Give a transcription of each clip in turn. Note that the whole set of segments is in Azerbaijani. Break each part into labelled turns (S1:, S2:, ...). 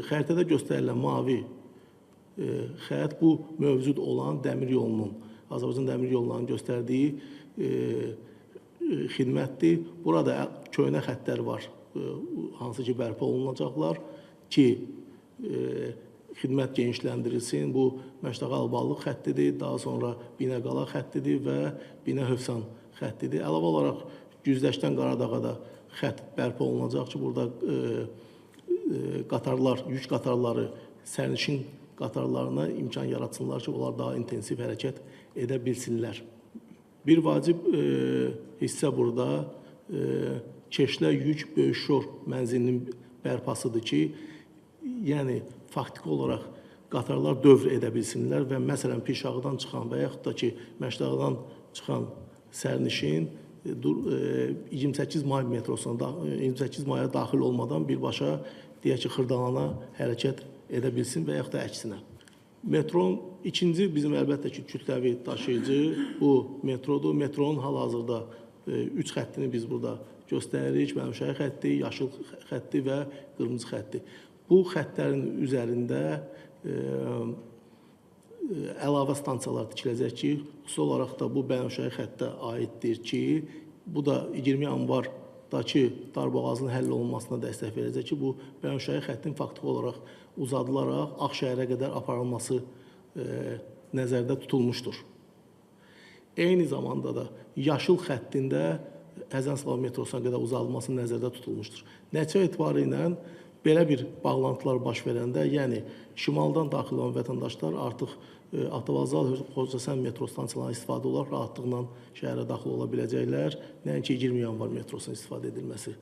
S1: xəritədə göstərilən mavi xətt bu mövcud olan dəmir yolunun, Azərbaycan dəmir yollarının göstərdiyi xidmətdir. Burada köhnə xəttlər var, hansı ki bərpa olunacaqlar ki, xidmət genişləndirilsin. Bu Məşləqə-Alballıq xəttidir, daha sonra Binəqala xəttidir və Binə-Hövsan xəttidir. Əlavə olaraq Güzdəşdən Qaradağa da xətt bərpa olunacaq ki, burada qatarlar, yük qatarları, sərnişin qatarlarına imkan yaratsınlar ki, onlar daha intensiv hərəkət edə bilsinlər. Bir vacib hissə burada Keşlə yük böyük şor mənzilinin bərpasıdır ki, yəni faktiki olaraq qatarlar dövr edə bilsinlər və məsələn Pirşağıdan çıxan və yaxud da ki Məşləqədən çıxan sərnişin 28 may metrosuna 28 maya daxil olmadan birbaşa deyək ki Xırdalana hərəkət edə bilsin və yaxud da əksinə. Metronun ikinci bizim əlbəttə ki kütləvi daşıyıcı bu metrodur. Metronun hal-hazırda 3 xəttini biz burada göstəririk. Mənşəyi xətti, yaşıl xətti və qırmızı xətti. Bu xəttlərin üzərində əlavə stansiyalar tikiləcək ki, xüsusi olaraq da bu bənövşəyi xəttə aiddir ki, bu da 20 yanvardakı darboğazın həll olunmasına dəstək verəcək ki, bu bənövşəyi xəttin faktiki olaraq uzadılaraq Ağşəhərə qədər aparılması nəzərdə tutulmuşdur. Eyni zamanda da yaşıl xəttində Həzənslav metrosuna qədər uzadılması nəzərdə tutulmuşdur. Nəticə etibarı ilə belə bir bağlantılar baş verəndə, yəni şimaldan daxil olan vətəndaşlar artıq Avtovağzal Xocasən metro stansiyalarından istifadə olaraq rahatlıqla şəhərə daxil ola biləcəklər, nəinki 20 yanvar metrosunun istifadə edilməsi.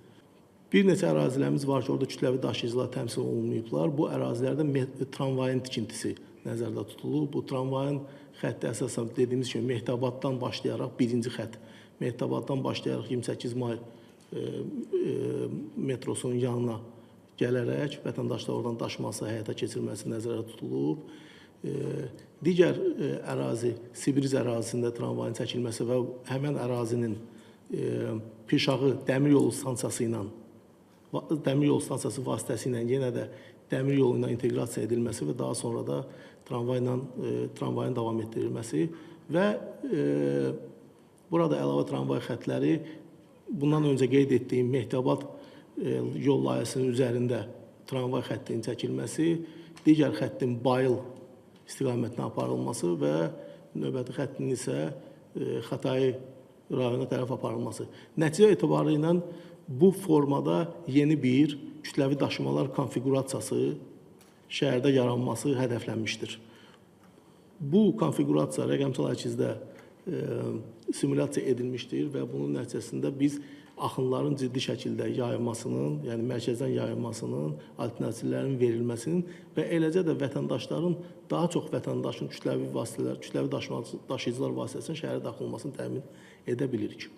S1: Bir neçə ərazilərimiz var ki, orada kütləvi daşıyıcılar təmsil olunmayıblar. Bu ərazilərdə tramvayın tikintisi nəzərdə tutulub. Bu tramvayın xətti əsasən dediyimiz kimi Mehdabaddan başlayaraq birinci xətt, Mehdabaddan başlayaraq 28 may metrosunun yanına gələrək vətəndaşlar oradan daşıması, həyata keçirilməsi nəzərdə tutulub. Digər ərazi, Sibriz ərazisində tramvayın çəkilməsi və həmən ərazinin Pirşağı dəmir yolu stansiyası vasitəsilə yenə də dəmir yolu ilə inteqrasiya edilməsi və daha sonra da tramvayın davam etdirilməsi və burada əlavə tramvay xəttləri bundan öncə qeyd etdiyim Mehdabad yol layihəsinin üzərində tramvay xəttinin çəkilməsi, digər xəttin Bayıl istiqamətinə aparılması və növbəti xəttin isə Xətai rayona tərəf aparılması. Nəticə etibarı ilə bu formada yeni bir kütləvi daşımalar konfigurasiyası şəhərdə yaranması hədəflənmişdir. Bu konfigurasiya rəqəmsal əkizdə simulyasiya edilmişdir və bunun nəticəsində biz axınların ciddi şəkildə yayılmasının, yəni mərkəzdən yayılmasının, alternativlərin verilməsinin və eləcə də vətəndaşların daha çox vətəndaşın kütləvi daşıyıcılar vasitəsilə şəhərə daxil olmasını təmin edə bilirik.